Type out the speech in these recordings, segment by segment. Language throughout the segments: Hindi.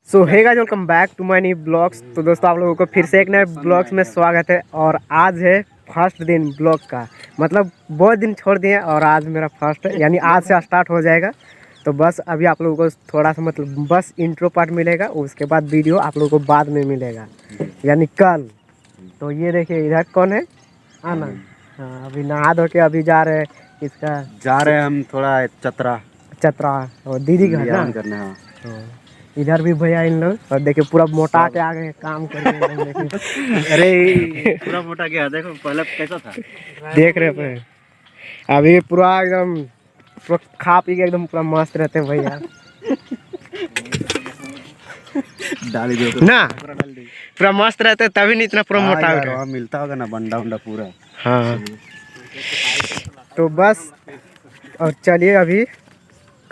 So hey guys, welcome back to my new blogs. तो दोस्तों आप लोगों को फिर से एक नए ब्लॉग्स में स्वागत है। और आज है फर्स्ट दिन ब्लॉग का, मतलब बहुत दिन छोड़ दिए और आज मेरा फर्स्ट यानी आज से स्टार्ट हो जाएगा। तो बस अभी आप लोगों को थोड़ा सा मतलब बस इंट्रो पार्ट मिलेगा, उसके बाद वीडियो आप लोगों को बाद में मिलेगा यानी कल। तो ये देखिए इधर कौन है, आनंद। हाँ, अभी नहा धो के अभी जा रहे हैं जा रहे हैं हम थोड़ा चतरा और दीदी घर ना करने। हाँ, हाँ। इधर भी भैया इन लोग, और देखिए पूरा मोटा के आ गए काम करके एकदम देखिए। अरे पूरा मोटा गया, देखो पहले कैसा था। देख रहे हैं अभी पूरा एकदम पूरा खा पी के एकदम पूरा मस्त रहते हैं भैया। डाली दो तो ना पूरा मस्त रहते हैं, तभी नहीं इतना पूरा मोटा हो रहा है। मिलता होगा ना बंडा उंडा पूरा। हाँ तो बस, और चलिए अभी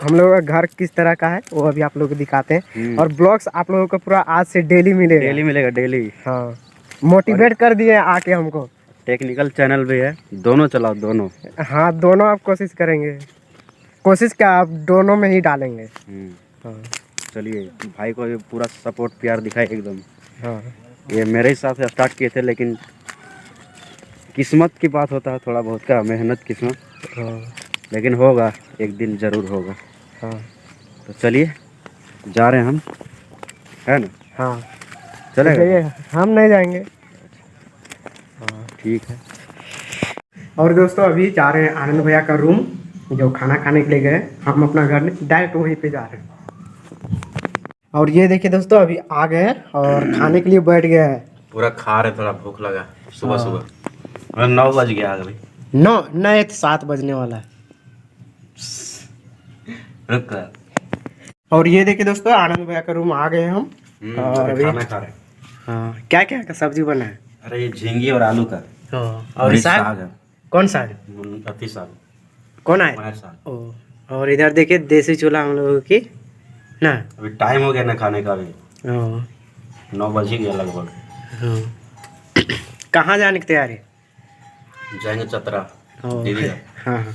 हम लोगों का घर किस तरह का है वो अभी आप लोगों को दिखाते हैं। और ब्लॉग्स आप लोगों को पूरा आज से डेली मिलेगा डेली। हाँ, मोटिवेट कर दिए आके हमको। टेक्निकल चैनल भी है, दोनों चलाओ दोनों। हाँ दोनों आप कोशिश करेंगे, कोशिश क्या आप दोनों में ही डालेंगे। हाँ चलिए भाई को ये पूरा सपोर्ट प्यार दिखाए एकदम। हाँ ये मेरे हिसाब से स्टार्ट किए थे, लेकिन किस्मत की बात होता है, थोड़ा बहुत का मेहनत किस्मत। हाँ लेकिन होगा, एक दिन जरूर होगा। हाँ तो चलिए जा रहे हैं हम, है ना। हाँ चलेगा, जाइए, हम नहीं जाएंगे। हाँ ठीक है। और दोस्तों अभी जा रहे हैं आनंद भैया का रूम, जो खाना खाने के लिए गए। हम अपना घर डायरेक्ट वहीं पे जा रहे हैं। और ये देखिए दोस्तों अभी आ गए हैं और खाने के लिए बैठ गए हैं। पूरा खा रहे, थोड़ा भूख लगा सुबह सुबह। 9 बज गया अभी। 9 नहीं तो 7 बजने वाला है। रुक कर। और ये देखिए दोस्तों आनंद भैया का रूम आ गए हम। और अभी खाना खा रहे। हाँ, क्या क्या का सब्जी बना है? अरे ये झींगी और आलू का। और ये साग है। कौन साग? अति साग। कौन आए? मार साग। ओ, और इधर देखिए देसी चूल्हा हम लोगों की ना। अभी टाइम हो गया ना खाने का, भी ओ, 9 बज ही गया लगभग। हाँ। कहाँ जाने की तैयारी? जाएंगे चतरा ओ, दीदी। हाँ हाँ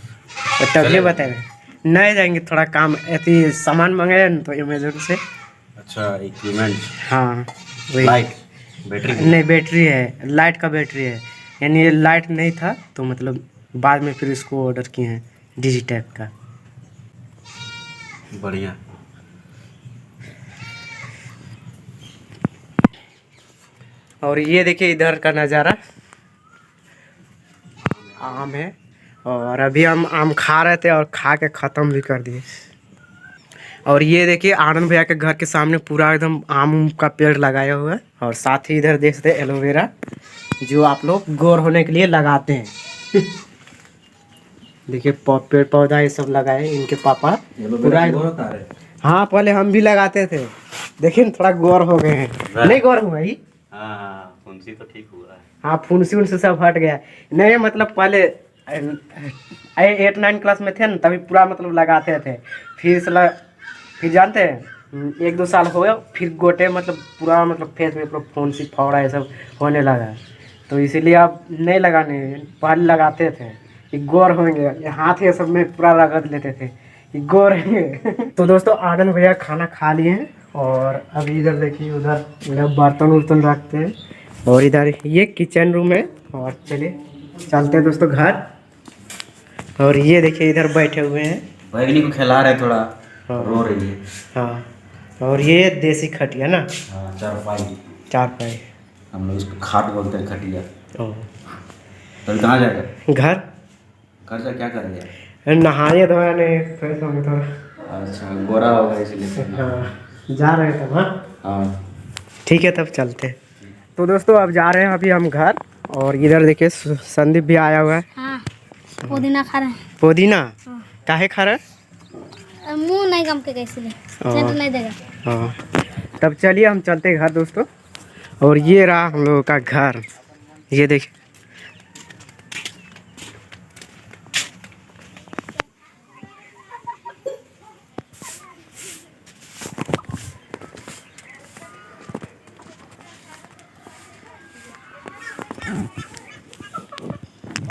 तो तभी बताए नहीं जाएंगे, थोड़ा काम ऐसी सामान मंगाए ना तो अमेजोन से। अच्छा इक्विपमेंट। हाँ वही। लाइट बैटरी नहीं बैटरी है, लाइट का बैटरी है, यानी ये लाइट नहीं था तो मतलब बाद में फिर इसको ऑर्डर किए हैं डिजिटैप का। बढ़िया। और ये देखिए इधर का नज़ारा, आम है और अभी हम आम खा रहे थे और खा के ख़त्म भी कर दिए। और ये देखिए आनंद भैया के घर के सामने पूरा एकदम आम का पेड़ लगाया हुआ है। और साथ ही इधर देख सकते हैं एलोवेरा, जो आप लोग गोर होने के लिए लगाते हैं। देखिए पेड़ पौधा ये सब लगाए इनके पापा पूरा। हाँ पहले हम भी लगाते थे, देखिए थोड़ा गोर हो गए हैं। नहीं गोर हुआ ही, हाँ फुंसी तो ठीक हुआ है। हाँ फुंसी उनसे सब हट गया। नहीं मतलब पहले 8-9 क्लास में थे ना तभी पूरा मतलब लगाते थे। फिर जानते हैं 1-2 साल हो गया, फिर गोटे मतलब पूरा मतलब फेस में पूरा फुंसी फावड़ा ये सब होने लगा। तो इसीलिए अब नहीं लगाने, पहले लगाते थे कि गोर होंगे, ये हाथ ये सब में पूरा रगड़ लेते थे कि गोर होंगे। तो दोस्तों आनंद भैया खाना खा लिए हैं और अभी इधर देखिए उधर बर्तन उर्तन रखते हैं। और इधर ये किचन रूम है। और चलिए चलते हैं दोस्तों घर। और ये देखिए इधर बैठे हुए हैं, बैगनी को खिला रहे, थोड़ा हाँ। रो रही है। हाँ और ये देसी खटिया ना, हाँ चारपाई। 4 पाई। हम लोग इसको खाट बोलते हैं, खटिया। ओ, तो कहाँ जाएगा? घर घर से क्या करेगा? नहाने धोने फ्रेश होंगे थोड़ा। अच्छा गोरा होगा इसलिए। हाँ जा रहे थे। हाँ हाँ ठीक है तब चलते हैं। तो दोस्तों अब जा रहे हैं अभी हम घर। और इधर देखिए संदीप भी आया हुआ है। हाँ पुदीना खा रहे हैं। पुदीना हाँ। काहे खा रहा है? मुंह नहीं गम के कैसे सेंट नहीं देगा। हाँ तब चलिए हम चलते हैं घर दोस्तों। और ये रहा हम लोगों का घर, ये देखिए।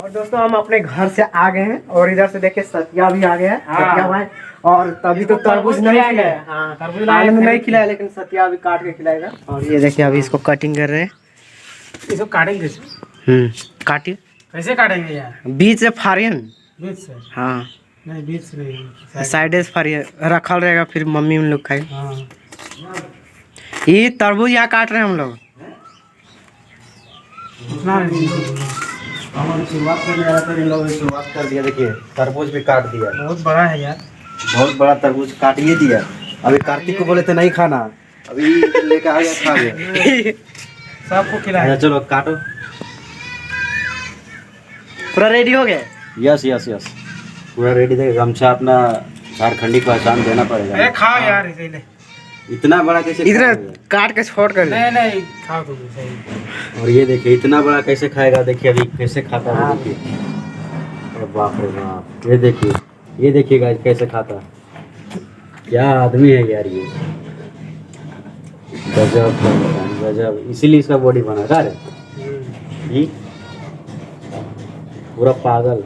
और दोस्तों हम अपने घर से आ गए हैं और इधर से देखिए सत्या भी आ गया है। सत्या भाई और तभी तो तरबूज नहीं खिलाया। हाँ तरबूज लाए आनंद थे। नहीं खिलाया, लेकिन सत्या अभी काट के खिलाएगा। और ये देखिए अभी इसको कटिंग कर रहे हैं। इसको काटेंगे कैसे? काटिए, कैसे काटेंगे यार? बीच से फाड़िए न। बीच से? हाँ नहीं बीच से नहीं। साइड से फाड़िए, रखल रहेगा, फिर मम्मी उन लोग खाए। हाँ ये तरबूज यहाँ काट रहे हैं हम लोग। उतना नहीं। हम शुरुआत करने जा रहे थे, इन लोगों ने शुरुआत कर दिया। देखिए तरबूज भी काट दिया, बहुत बड़ा है यार। बहुत बड़ा तरबूज काट ही दिया। अभी कार्तिक को बोले थे नहीं खाना, अभी लेके आ गया, खा गया। सबको खिलाया। अच्छा चलो काटो। पूरा रेडी हो गया। यस यस यस, पूरा रेडी देगा। गमछा अपना झारखंडी पहचान देना पड़ेगा। अरे खाओ यार इसे ले। इतना बड़ा कैसे इधर खाएगा? काट के छोड़ कर दे। नहीं नहीं खाओ तुम सही। और ये देखिए इतना बड़ा कैसे खाएगा, देखिए अभी कैसे खाता है, देखिए। अरे बाप रे बाप, ये देखिए गाइस कैसे खाता है। क्या आदमी है यार ये, गजब गजब। इसीलिए इसका बॉडी बना था रे ये, पूरा पागल।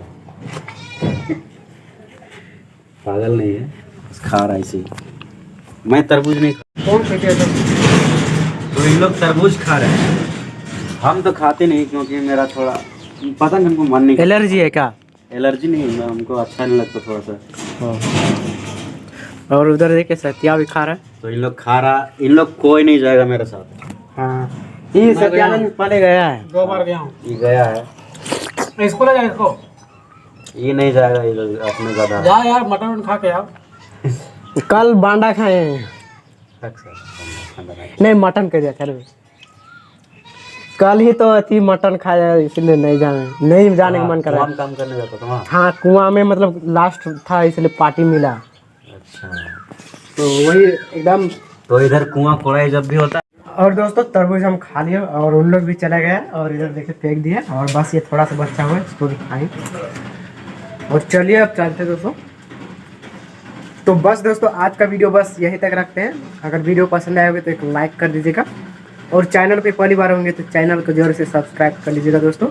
पागल नहीं है, बस खा रहा है इसी। मैं तरबूज नहीं खा, कौन से तो इन लोग तरबूज खा रहे हैं। हम तो खाते नहीं, क्योंकि मेरा थोड़ा पता नहीं, हमको मन नहीं। एलर्जी है क्या? एलर्जी नहीं है, हमको अच्छा नहीं लगता थोड़ा सा। और उधर देखिए सत्या भी खा रहा है। तो इन लोग खा रहा, इन लोग कोई नहीं जाएगा मेरे साथ। हाँ ये सत्यानंद पहले गया है। 2 बार गया हूँ। ये गया है, इसको ले जाए इसको। ये नहीं जाएगा इधर अपने गधा। जा यार मटन खा के आओ। कल बांडा खाए हैं। नहीं मटन कर दिया खैर। कल ही तो अथी मटन खाया, इसलिए नहीं जाने का मन कर रहा है। काम करने जाता था वहाँ। हाँ कुआं में मतलब लास्ट था, इसलिए पार्टी मिला। अच्छा, तो वही एकदम। तो इधर कुआं खोड़ाई जब भी होता है। और दोस्तों तरबूज हम खा लिए और उन लोग भी चले गए और इधर देखिए फेंक दिया। और बस ये थोड़ा सा बच्चा हुआ है, इसको भी खाएं। और चलिए अब चलते हैं दोस्तों। तो बस दोस्तों आज का वीडियो बस यहीं तक रखते हैं। अगर वीडियो पसंद आए होगा तो एक लाइक कर दीजिएगा, और चैनल पे पहली बार होंगे तो चैनल को जरूर से सब्सक्राइब कर लीजिएगा दोस्तों।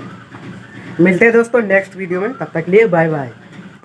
मिलते हैं दोस्तों नेक्स्ट वीडियो में, तब तक लिए बाय बाय।